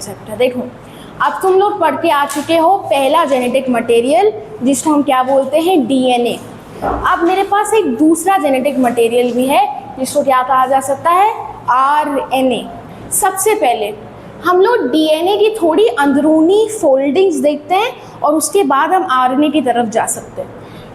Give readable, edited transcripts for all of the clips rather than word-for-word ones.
सकता है। देखो अब तुम लोग पढ़ के आ चुके हो पहला जेनेटिक मटेरियल जिसको हम क्या बोलते हैं, डीएनए। अब मेरे पास एक दूसरा जेनेटिक मटेरियल भी है जिसको क्या कहा जा सकता है, आरएनए। सबसे पहले हम लोग डीएनए की थोड़ी अंदरूनी फोल्डिंग्स देखते हैं और उसके बाद हम आरएनए की तरफ जा सकते हैं।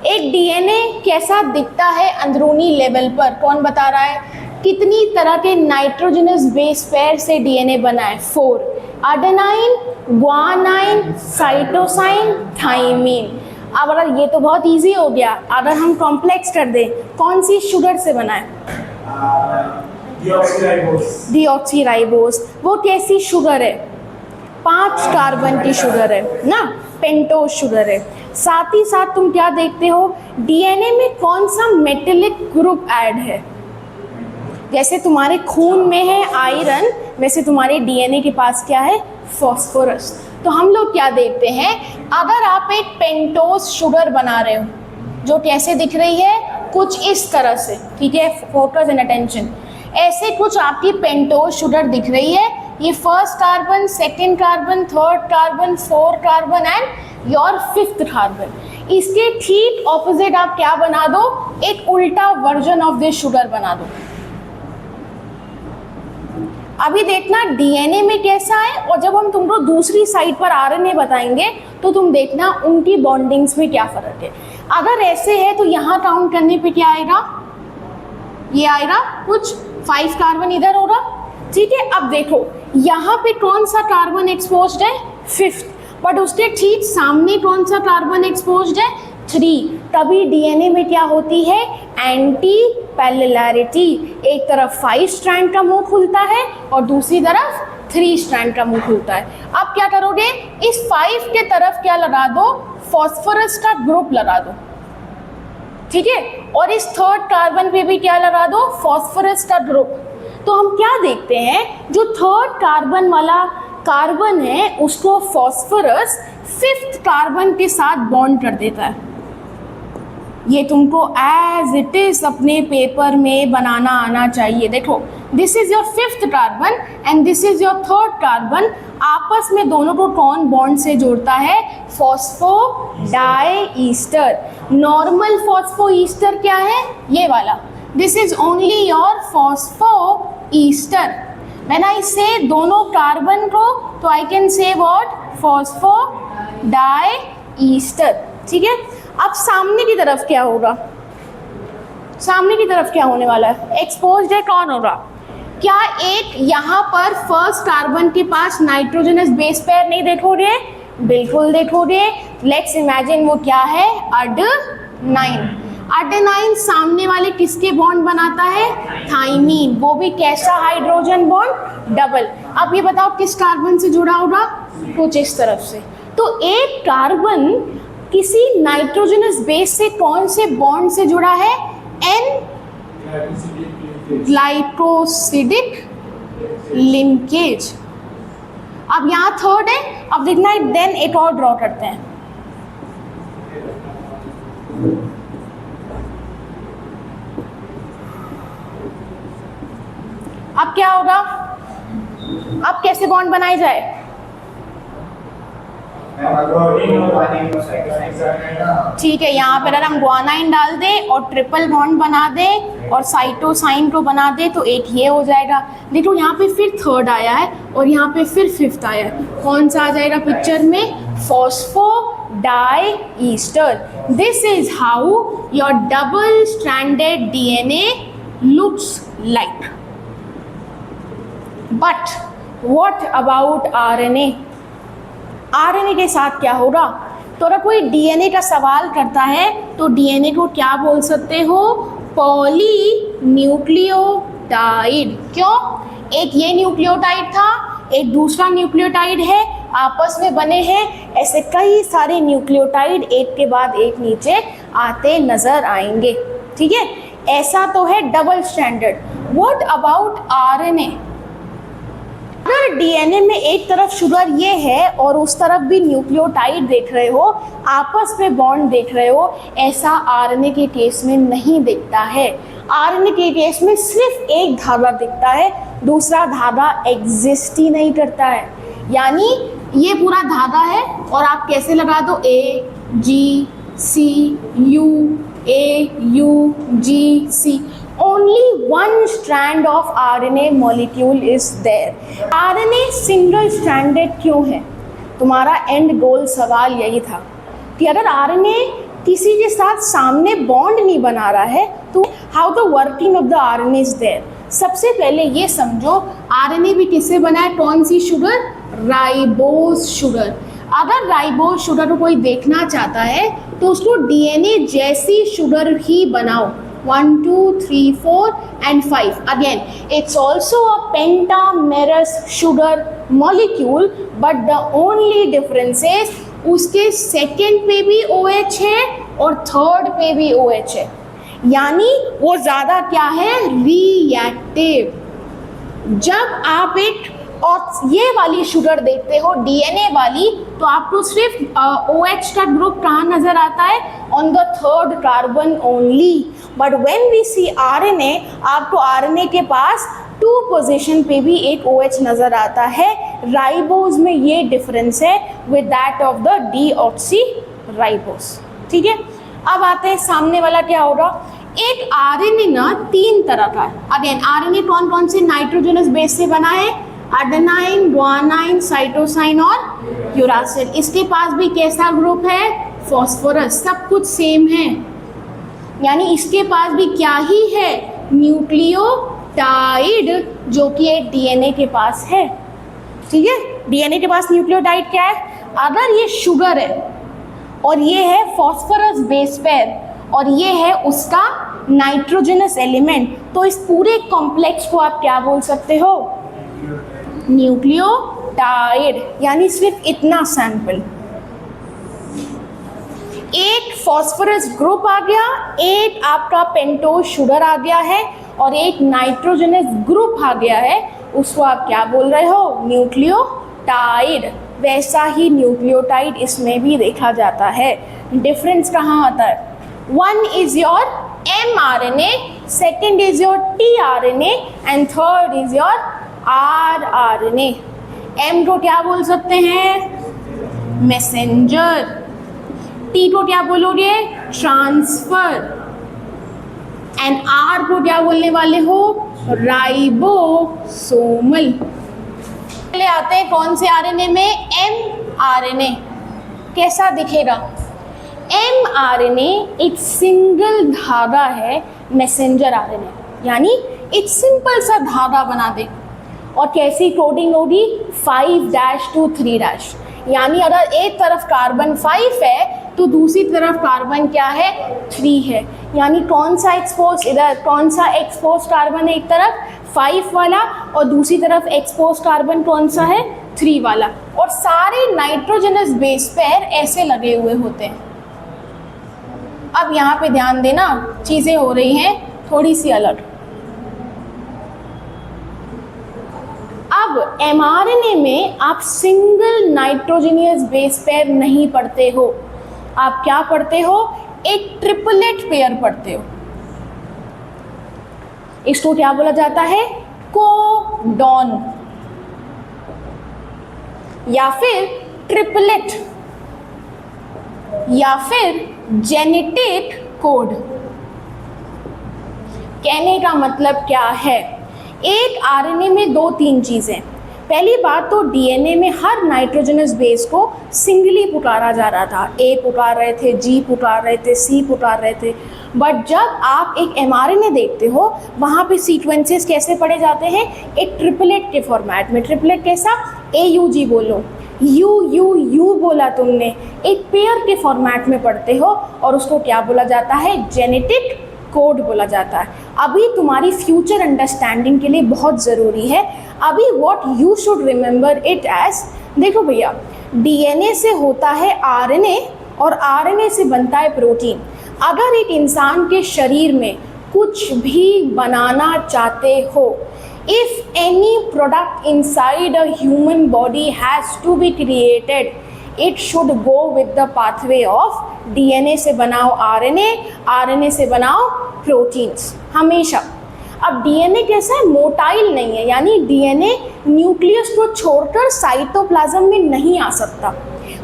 एक डीएनए कैसा दिखता है अंदरूनी लेवल पर, कौन बता रहा है? कितनी तरह के नाइट्रोजनस बेस पेयर से डीएनए बना है? 4, एडेनाइन, ग्वानाइन, साइटोसाइन, थाइमीन। अब अगर ये तो बहुत इजी हो गया, अगर हम कॉम्प्लेक्स कर दें, कौन सी शुगर से बना है? डीऑक्सीराइबोस। वो कैसी शुगर है? 5 कार्बन की शुगर है ना, पेंटोज शुगर है। साथ ही साथ तुम क्या देखते हो, डीएनए में कौन सा मेटेलिक ग्रुप ऐड है? जैसे तुम्हारे खून में है आयरन, वैसे तुम्हारे डीएनए के पास क्या है, फॉस्फोरस। तो हम लोग क्या देखते हैं, अगर आप एक पेंटोज शुगर बना रहे हो जो कैसे दिख रही है, कुछ इस तरह से, ठीक है, फोकस एंड अटेंशन, ऐसे कुछ आपकी पेंटोज शुगर दिख रही है। ये first carbon, second carbon, third carbon, fourth carbon and your 5th carbon. इसके ठीक ऑपोजिट आप क्या बना दो, एक उल्टा वर्जन ऑफ दिस शुगर बना दो। अभी देखना डीएनए में कैसा है, और जब हम तुमको दूसरी साइड पर आरएनए बताएंगे तो तुम देखना उनकी बॉन्डिंग्स में क्या फर्क है। अगर ऐसे है तो यहाँ काउंट करने पे क्या आएगा, ये आएगा कुछ 5 कार्बन इधर होगा, ठीक है। अब देखो यहाँ पे कौन सा कार्बन एक्सपोज्ड है, 5th, बट उसके ठीक सामने कौन सा कार्बन एक्सपोज्ड है, 3। तभी डीएनए में क्या होती है, एंटी पैरेललिटी। एक तरफ 5 स्ट्रैंड का मुंह खुलता है और दूसरी तरफ 3 स्ट्रैंड का मुंह खुलता है। अब क्या करोगे, इस 5 के तरफ क्या लगा दो, फॉस्फोरस का ग्रुप लगा दो, ठीक है, और इस 3rd कार्बन पे भी क्या लगा दो, फॉस्फोरस का ग्रुप। तो हम क्या देखते हैं, जो 3rd कार्बन वाला कार्बन है उसको फॉस्फोरस 5th कार्बन के साथ बॉन्ड कर देता है। ये तुमको एज इट इज अपने पेपर में बनाना आना चाहिए। देखो this is your 5th carbon and this is your 3rd carbon. आपस में दोनों को कौन बॉन्ड से जोड़ता है, फॉस्फोडाइईस्टर। नॉर्मल फॉस्फोईस्टर क्या है, ये वाला, this is only your phosphoester. When I say दोनों कार्बन को, तो आई कैन से व्हाट, फॉस्फोडाइईस्टर, ठीक है। अब सामने की तरफ क्या होगा, सामने की तरफ क्या होने वाला है, एक्सपोज्ड है कौन होगा, क्या एक यहाँ पर फर्स्ट कार्बन के पास नाइट्रोजनस बेस पेयर नहीं देखोगे, बिल्कुल देखोगे। लेट्स इमेजिन वो क्या है, एडेनाइन। एडेनाइन सामने वाले किसके बॉन्ड बनाता है, थाइमीन। वो भी कैसा हाइड्रोजन बॉन्ड, डबल। अब ये बताओ किस कार्बन से जुड़ा होगा, कुछ इस तरफ से। तो एक कार्बन किसी नाइट्रोजनस बेस से कौन से बॉन्ड से जुड़ा है, एन ग्लाइकोसिडिक लिंकेज। अब यहाँ 3rd है, अब देखना है, देन एक और ड्रॉ करते हैं। अब क्या होगा, अब कैसे बॉन्ड बनाए जाए, ठीक है, यहाँ पर अगर हम ग्वानाइन डाल दें और ट्रिपल बॉन्ड बना दें और साइटोसाइन को बना दें तो एक ये हो जाएगा। देखो यहाँ पे फिर 3rd आया है और यहाँ पे फिर 5th आया है, कौन सा आ जाएगा पिक्चर में, phosphodiester. This is how your double stranded DNA looks like. But what about RNA, RNA के साथ क्या होगा। तो अगर कोई डीएनए का सवाल करता है तो डीएनए को क्या बोल सकते हो, पॉलीन्यूक्लियोटाइड। क्यों, एक ये न्यूक्लियोटाइड था, एक दूसरा न्यूक्लियोटाइड है, आपस में बने हैं, ऐसे कई सारे न्यूक्लियोटाइड एक के बाद एक नीचे आते नजर आएंगे, ठीक है। ऐसा तो है double standard. What about RNA, अगर डीएनए में एक तरफ शुगर ये है और उस तरफ भी न्यूक्लियोटाइड देख रहे हो, आपस में बॉन्ड देख रहे हो, ऐसा आरएनए के केस में नहीं दिखता है। आरएनए के केस में सिर्फ एक धागा दिखता है, दूसरा धागा एग्जिस्ट ही नहीं करता है। यानी ये पूरा धागा है और आप कैसे लगा दो A G C U, A U G C, only one strand of RNA molecule is there. RNA single stranded क्यों है? तुम्हारा एंड गोल सवाल यही था कि अगर RNA किसी के साथ सामने बॉन्ड नहीं बना रहा है तो how the working of the RNA is there. सबसे पहले ये समझो RNA भी किससे बना है, कौन सी शुगर, राइबोज शुगर। अगर राइबोज शुगर को कोई देखना चाहता है तो उसको डीएनए जैसी शुगर ही बनाओ, 1 2 3 4 and 5. Again, it's also a pentamerous sugar molecule, but the only difference is उसके सेकेंड पे भी OH है और थर्ड पे भी OH है, यानी वो ज़्यादा क्या है, रिएक्टिव। जब आप एक और ये वाली शुगर देखते हो डीएनए वाली, तो आपको सिर्फ OH का ग्रुप कहाँ नजर आता है, on the third carbon only. But when we see RNA, आपको आरएनए के पास 2 पोजीशन पे भी एक OH नजर आता है। राइबोज में ये डिफरेंस है with that of the deoxy ribose. ठीक है, अब आते हैं सामने वाला क्या होगा। एक आरएनए ना 3 तरह का है। अगेन आरएनए कौन कौन से नाइट्रोजनस बेस से बना है, एडेनाइन, गुआनाइन, साइटोसाइन और यूरासिल। इसके पास भी कैसा ग्रुप है, फॉस्फोरस। सब कुछ सेम है, यानी इसके पास भी क्या ही है, न्यूक्लियोटाइड, जो कि एक डीएनए के पास है। ठीक है, डीएनए के पास न्यूक्लियोटाइड क्या है, अगर ये शुगर है और ये है फॉस्फोरस बेस पेयर और ये है उसका नाइट्रोजनस एलिमेंट, तो इस पूरे कॉम्प्लेक्स को आप क्या बोल सकते हो, न्यूक्लियोटाइड। यानी सिर्फ इतना सैंपल, एक फॉस्फोरस ग्रुप आ गया, एक आपका पेंटोज शुगर आ गया है और एक नाइट्रोजनस ग्रुप आ गया है, उसको आप क्या बोल रहे हो, न्यूक्लियोटाइड। वैसा ही न्यूक्लियोटाइड इसमें भी देखा जाता है। डिफरेंस कहाँ आता है, one is your mRNA, second is your tRNA and third is your rRNA। M को क्या बोल सकते हैं, मैसेंजर, T को क्या बोलोगे, ट्रांसफर, एंड R को क्या बोलने वाले हो, राइबोसोमल। पहले आते हैं कौन से आरएनए में, mRNA। कैसा दिखेगा, mRNA एक सिंगल धागा है, मैसेंजर आरएनए, यानी एक सिंपल सा धागा बना दे। और कैसी कोडिंग होगी, 5' to 3', यानी अगर एक तरफ कार्बन 5 है तो दूसरी तरफ कार्बन क्या है, 3 है। यानी कौन सा एक्सपोज, इधर कौन सा एक्सपोज कार्बन है, एक तरफ 5 वाला और दूसरी तरफ एक्सपोज कार्बन कौन सा है, 3 वाला। और सारे नाइट्रोजनस बेस पेयर ऐसे लगे हुए होते हैं। अब यहाँ पे ध्यान देना, चीज़ें हो रही हैं थोड़ी सी अलग। अब mRNA में आप सिंगल नाइट्रोजनियस बेस पेयर नहीं पढ़ते हो, आप क्या पढ़ते हो, एक ट्रिपलेट पेयर पढ़ते हो। इसको क्या बोला जाता है, कोडॉन या फिर ट्रिपलेट या फिर जेनेटिक कोड। कहने का मतलब क्या है, एक आरएनए में 2-3 चीज़ें। पहली बात तो डीएनए में हर नाइट्रोजनस बेस को सिंगली पुकारा जा रहा था, ए पुकार रहे थे, जी पुकार रहे थे, सी पुकार रहे थे। बट जब आप एक एमआरएनए देखते हो, वहाँ पे सीक्वेंसेस कैसे पढ़े जाते हैं, एक ट्रिपलेट के फॉर्मेट में। ट्रिपलेट कैसा, AUG बोलो, यू बोला तुमने, एक पेयर के फॉर्मेट में पढ़ते हो और उसको क्या बोला जाता है, जेनेटिक कोड बोला जाता है। अभी तुम्हारी फ्यूचर अंडरस्टैंडिंग के लिए बहुत ज़रूरी है। अभी what you should remember it as, देखो भैया, डीएनए से होता है आरएनए और आरएनए से बनता है प्रोटीन। अगर एक इंसान के शरीर में कुछ भी बनाना चाहते हो, If any product inside a human body has to be created, it should go with the pathway of DNA से बनाओ RNA, RNA से बनाओ प्रोटीन्स, हमेशा। अब DNA कैसा है, मोटाइल नहीं है, यानी DNA न्यूक्लियस को छोड़कर साइटोप्लाज्म में नहीं आ सकता,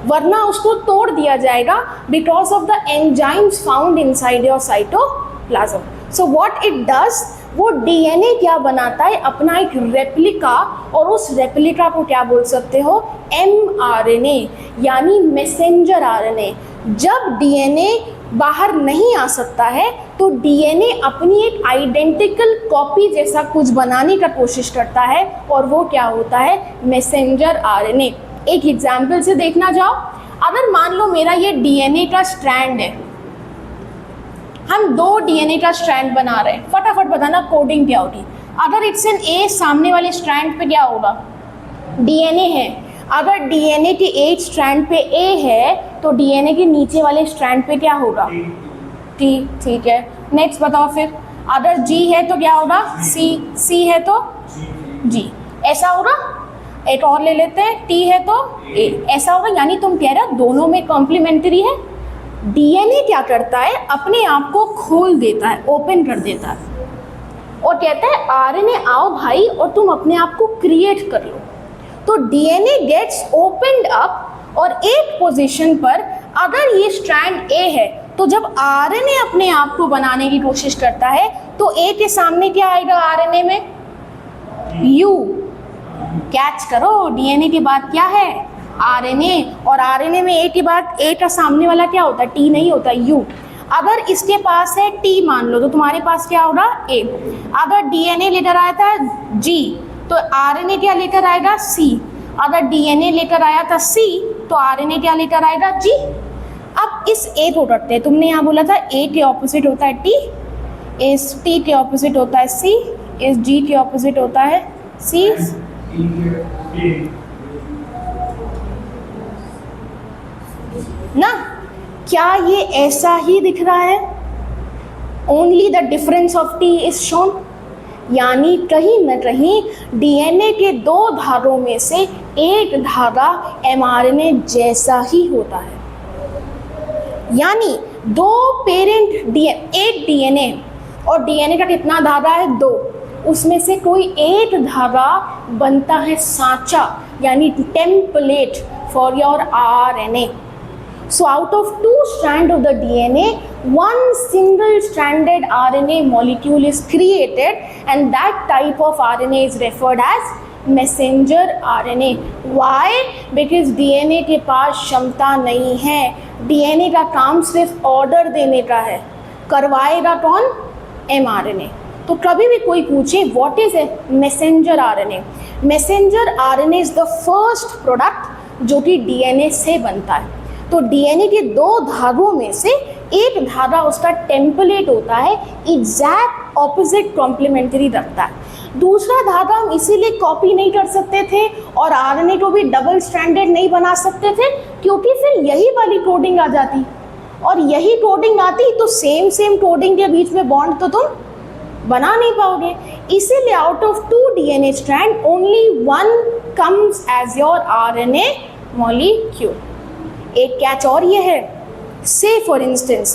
वरना उसको तोड़ दिया जाएगा because of the enzymes found inside your cytoplasm. So what it does, वो DNA क्या बनाता है, अपना एक रेप्लिका, और उस रेप्लिका को क्या बोल सकते हो, mRNA, यानी मैसेंजर RNA। जब DNA बाहर नहीं आ सकता है तो DNA अपनी एक आइडेंटिकल कॉपी जैसा कुछ बनाने का कोशिश करता है, और वो क्या होता है, मैसेंजर RNA। एक एग्जाम्पल से देखना जाओ, अगर मान लो मेरा ये DNA का स्ट्रैंड है, हम 2 DNA का स्ट्रैंड बना रहे हैं, फटाफट बताना कोडिंग क्या होगी। अगर इट्स एन A, सामने वाले स्ट्रैंड पे क्या होगा, DNA है। अगर DNA के एक स्ट्रैंड पे A है तो DNA के नीचे वाले स्ट्रैंड पे क्या होगा, T, ठीक है। नेक्स्ट बताओ फिर, अगर G है तो क्या होगा, C है तो G, ऐसा होगा। एक और ले लेते हैं, T है तो A, ऐसा होगा। यानी तुम कह रहे हो दोनों में कॉम्प्लीमेंट्री है। DNA क्या करता है, अपने आप को खोल देता है, ओपन कर देता है, और कहता है RNA आओ भाई और तुम अपने आप को क्रिएट कर लो। तो DNA गेट्स ओपनड अप, और एक पोजीशन पर अगर ये स्ट्रैंड A है तो जब RNA अपने आप को बनाने की कोशिश करता है तो A के सामने क्या आएगा RNA में, U। कैच करो, DNA के बाद क्या है, RNA, और RNA में A के बाद A का सामने वाला क्या होता है, T नहीं होता, U। अगर इसके पास है T मान लो, तो तुम्हारे पास क्या होगा, A। अगर DNA लेकर आया था G तो RNA क्या लेकर आएगा, C। अगर DNA लेकर आया था C तो RNA क्या लेकर आएगा, G। अब इस A को रखते हैं, तुमने यहाँ बोला था A के ऑपोजिट होता है T, इस T के ऑपोजिट होता है C, इस G के ऑपोजिट होता है C। ना, क्या ये ऐसा ही दिख रहा है, only the difference of T is shown, यानी कहीं न कहीं DNA के 2 धागों में से एक धागा mRNA जैसा ही होता है। यानी 2 पेरेंट एक DNA, और DNA का कितना धागा है, 2, उसमें से कोई एक धागा बनता है सांचा, यानी template for your RNA। So out of 2 strands of the DNA, 1 single stranded RNA molecule is created, and that type of RNA is referred as messenger RNA. Why? Because DNA के पास क्षमता नहीं है, DNA का काम सिर्फ order देने का है, करवाएगा कौन, mRNA। तो कभी भी कोई पूछे what is a messenger RNA, messenger RNA is the first product जो कि DNA से बनता है। तो DNA के 2 धागों में से एक धागा उसका टेम्पलेट होता है, एग्जैक्ट ऑपोजिट कॉम्प्लीमेंट्री रखता है। दूसरा धागा हम इसीलिए कॉपी नहीं कर सकते थे और RNA को भी डबल स्ट्रैंडेड नहीं बना सकते थे, क्योंकि फिर यही वाली कोडिंग आ जाती, और यही कोडिंग आती तो सेम कोडिंग के बीच में बॉन्ड तो तुम बना नहीं पाओगे। इसीलिए out of 2 DNA strand only 1 comes as your RNA molecule. एक कैच और ये है, से फॉर इंस्टेंस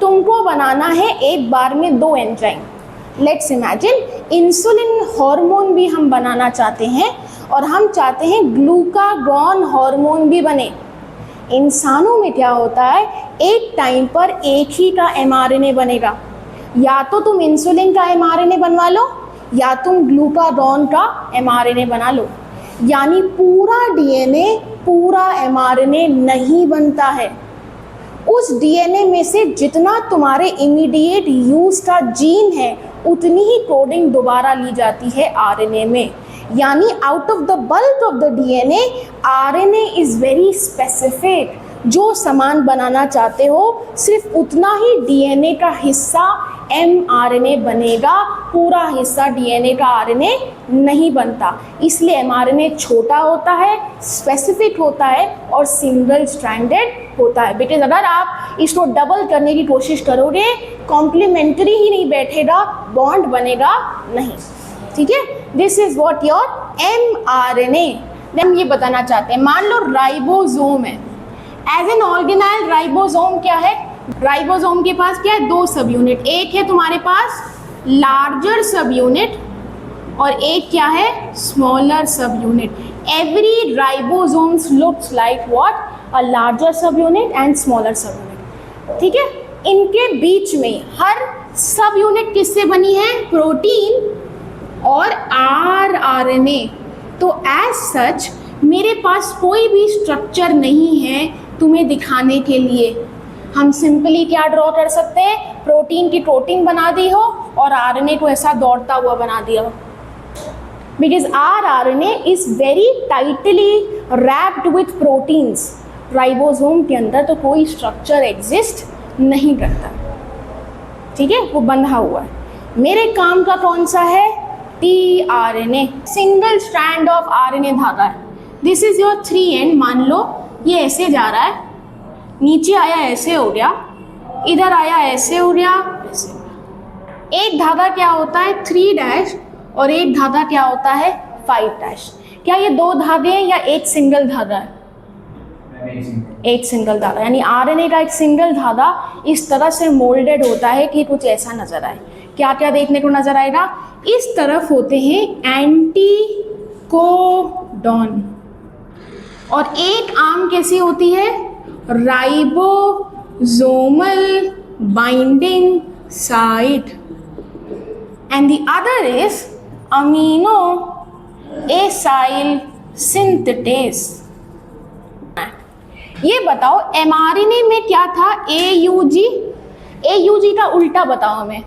तुमको बनाना है एक बार में 2 enzyme. Let's imagine insulin hormone भी हम बनाना चाहते हैं, और हम चाहते हैं ग्लूकागॉन हार्मोन भी बने। इंसानों में क्या होता है, एक टाइम पर एक ही का mRNA बनेगा, या तो तुम इंसुलिन का mRNA बनवा लो या तुम ग्लूकागॉन का mRNA बना लो। यानी पूरा DNA, पूरा mRNA नहीं बनता है। उस DNA में से जितना तुम्हारे इमीडिएट यूज का जीन है उतनी ही कोडिंग दोबारा ली जाती है RNA में। यानी out of the bulk of the DNA, RNA is very specific. जो सामान बनाना चाहते हो सिर्फ उतना ही DNA का हिस्सा mRNA बनेगा, पूरा हिस्सा DNA का RNA नहीं बनता। इसलिए mRNA छोटा होता है, स्पेसिफिक होता है और सिंगल स्ट्रैंडेड होता है। बिकॉज अगर आप इसको डबल करने की कोशिश करोगे, कॉम्प्लीमेंट्री ही नहीं बैठेगा, बॉन्ड बनेगा नहीं। ठीक है, this is what your mRNA। हम ये बताना चाहते हैं, मान लो राइबोसोम है, एज एन ऑर्गेनाइल राइबोसोम क्या है, राइबोसोम के पास क्या है, दो सब यूनिट, एक है तुम्हारे पास लार्जर सब यूनिट और एक क्या है, स्मॉलर सब unit. Every ribosomes looks like what, a larger सब यूनिट एंड स्मॉलर सब यूनिट, ठीक है। इनके बीच में हर सब यूनिट किससे बनी है, प्रोटीन और rRNA। तो एज सच मेरे पास कोई भी स्ट्रक्चर नहीं है तुम्हें दिखाने के लिए। हम सिंपली क्या ड्रॉ कर सकते हैं, प्रोटीन की कोटिंग बना दी हो और RNA को ऐसा दौड़ता हुआ बना दिया हो, because rRNA is very tightly wrapped with proteins. Ribosome के अंदर तो कोई स्ट्रक्चर एग्जिस्ट नहीं करता, ठीक है, वो बंधा हुआ है। मेरे काम का कौन सा है, tRNA, single strand of RNA धागा है। दिस इज योर 3 एंड, मान लो ये ऐसे जा रहा है, नीचे आया ऐसे हो गया, इधर आया ऐसे हो गया, ऐसे। एक धागा क्या होता है 3' और एक धागा क्या होता है 5'। क्या ये दो धागे हैं या एक सिंगल धागा है, एक सिंगल धागा, यानी RNA का एक सिंगल धागा इस तरह से मोल्डेड होता है कि कुछ ऐसा नजर आए। क्या क्या देखने को नजर आएगा, इस तरफ होते हैं एंटीकोडॉन और एक आर्म कैसी होती है, ribosomal binding site and the other is amino acyl synthetase. ये बताओ mRNA में क्या था, AUG, AUG का उल्टा बताओ हमें,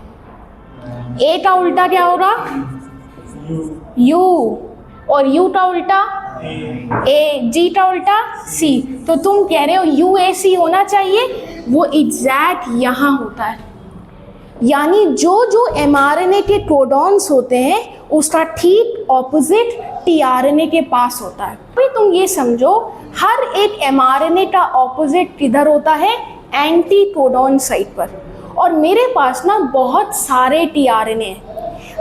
A का उल्टा क्या होगा, U, और U का उल्टा A, G का उल्टा C। तो तुम कह रहे हो UAC होना चाहिए, वो एग्जैक्ट यहाँ होता है। यानी जो जो mRNA के कोडॉन्स होते हैं उसका ठीक ऑपोजिट tRNA के पास होता है। भाई तुम ये समझो, हर एक mRNA का ऑपोजिट किधर होता है, एंटीकोडॉन साइट पर। और मेरे पास ना बहुत सारे tRNA हैं,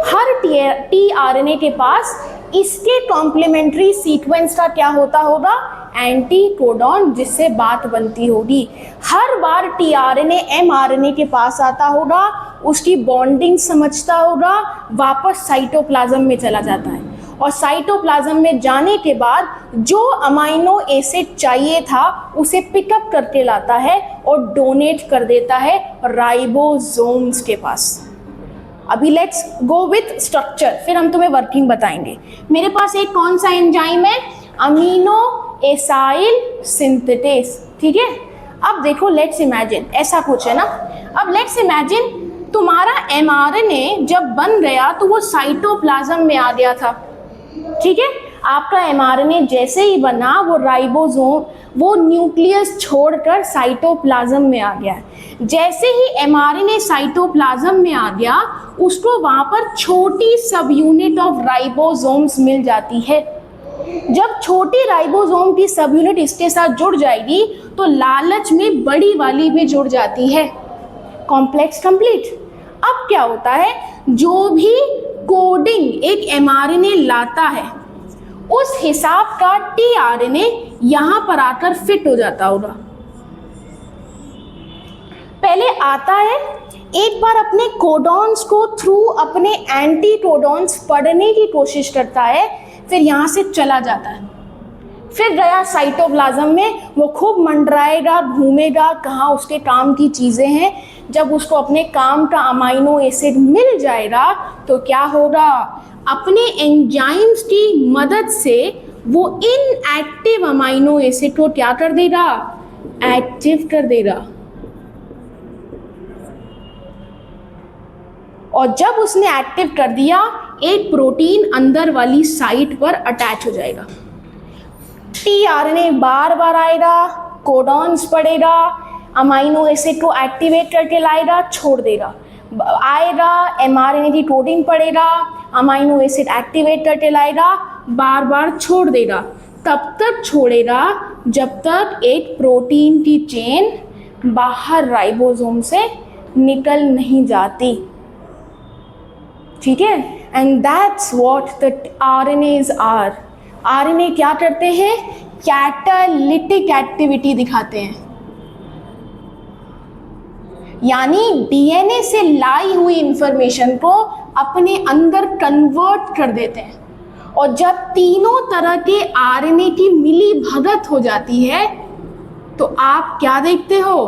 हर tRNA के पास इसके कॉम्प्लीमेंट्री सीक्वेंस का क्या होता होगा, एंटीकोडॉन, जिससे बात बनती होगी। हर बार tRNA mRNA के पास आता होगा, उसकी बॉन्डिंग समझता होगा, वापस साइटोप्लाज्म में चला जाता है और साइटोप्लाज्म में जाने के बाद जो अमाइनो एसिड चाहिए था उसे पिकअप करके लाता है और डोनेट कर देता है राइबोसोम्स के पास। अभी लेट्स गो विथ स्ट्रक्चर, फिर हम तुम्हें वर्किंग बताएंगे। मेरे पास एक कौन सा एंजाइम है, अमीनो एसाइल सिंथेटेस, ठीक है। अब देखो, लेट्स इमेजिन, ऐसा कुछ है ना। अब लेट्स इमेजिन तुम्हारा mRNA जब बन गया तो वो साइटोप्लाज्म में आ गया था, ठीक है। आपका mRNA जैसे ही बना, वो राइबोसोम, वो न्यूक्लियस छोड़कर साइटोप्लाज्म में आ गया। जैसे ही mRNA साइटोप्लाज्म में आ गया, उसको वहाँ पर छोटी सब यूनिट ऑफ राइबोसोम्स मिल जाती है। जब छोटी राइबोसोम की सब यूनिट इसके साथ जुड़ जाएगी तो लालच में बड़ी वाली भी जुड़ जाती है। Complex complete. अब क्या होता है, जो भी कोडिंग एक mRNA लाता है उस हिसाब का tRNA यहां पर आकर फिट हो जाता होगा। पहले आता है, एक बार अपने कोडॉन्स को थ्रू अपने एंटीकोडॉन्स पढ़ने की कोशिश करता है, फिर यहाँ से चला जाता है, फिर गया साइटोप्लाज्म में, वो खूब मंडराएगा, घूमेगा कहाँ उसके काम की चीज़ें हैं। जब उसको अपने काम का अमाइनो एसिड मिल जाएगा तो क्या होगा, अपने एंजाइम्स की मदद से वो इनएक्टिव अमाइनो एसिड को क्या कर देगा, एक्टिव कर देगा। और जब उसने एक्टिव कर दिया, एक प्रोटीन अंदर वाली साइट पर अटैच हो जाएगा। tRNA बार बार आएगा, कोडॉन्स पढ़ेगा, अमाइनो एसिड को एक्टिवेट करके लाएगा, छोड़ देगा, आएगा mRNA की कोडिंग पढ़ेगा, अमाइनो एसिड एक्टिवेट करके लाएगा, बार बार छोड़ देगा। तब तक छोड़ेगा जब तक एक प्रोटीन की चेन बाहर राइबोसोम से निकल नहीं जाती, ठीक है। And that's what the RNAs are. RNA क्या करते हैं? कैटालिटिक एक्टिविटी दिखाते हैं, यानी DNA से लाई हुई इंफॉर्मेशन को अपने अंदर कन्वर्ट कर देते हैं। और जब तीनों तरह के RNA की मिली भगत हो जाती है तो आप क्या देखते हो?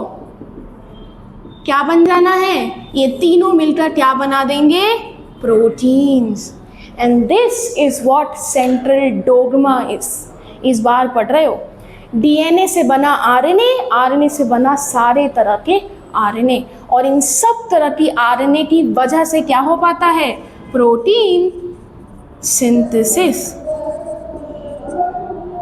क्या बन जाना है? ये तीनों मिलकर क्या बना देंगे? Proteins. And this is what central dogma is. इस बार पढ़ रहे हो, DNA से बना RNA, RNA से बना सारे तरह के RNA, और इन सब तरह की RNA की वजह से क्या हो पाता है? Protein synthesis.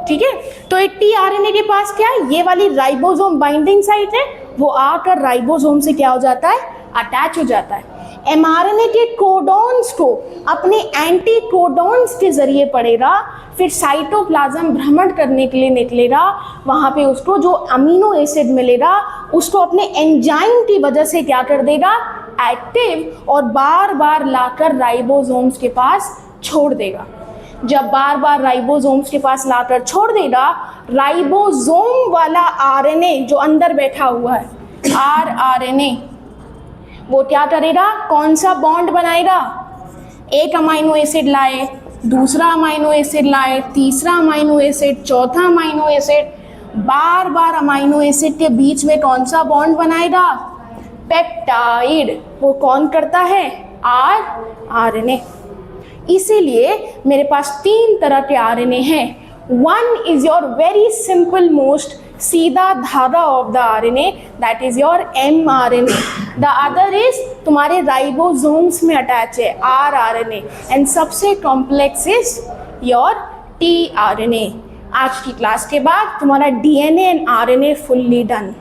ठीक है, तो एक tRNA के पास क्या है? ये वाली राइबोसोम बाइंडिंग साइट है, वो आकर राइबोसोम से क्या हो जाता है? अटैच हो जाता है। mRNA के कोडॉन्स को अपने एंटी कोडॉन्स के जरिए पढ़ेगा, फिर साइटोप्लाज्म भ्रमण करने के लिए निकलेगा, वहाँ पे उसको जो अमीनो एसिड मिलेगा उसको अपने एंजाइम की वजह से क्या कर देगा? एक्टिव, और बार बार लाकर राइबोसोम्स के पास छोड़ देगा। जब बार बार राइबोसोम्स के पास लाकर छोड़ देगा, राइबोसोम वाला RNA जो अंदर बैठा हुआ है rRNA, वो क्या करेगा? कौन सा बॉन्ड बनाएगा? एक अमाइनो एसिड लाए, दूसरा अमाइनो एसिड लाए, तीसरा अमाइनो एसिड, चौथा अमाइनो एसिड, बार बार अमाइनो एसिड के बीच में कौन सा बॉन्ड बनाएगा? पेप्टाइड। वो कौन करता है? rRNA। इसीलिए मेरे पास 3 तरह के RNA हैं। One is your very simple most सीधा धागा of the RNA, that is your mRNA। The other is तुम्हारे राइबोसोम्स में अटैच है rRNA, एंड सबसे कॉम्प्लेक्स इज योर tRNA। आज की क्लास के बाद तुम्हारा DNA and RNA fully done.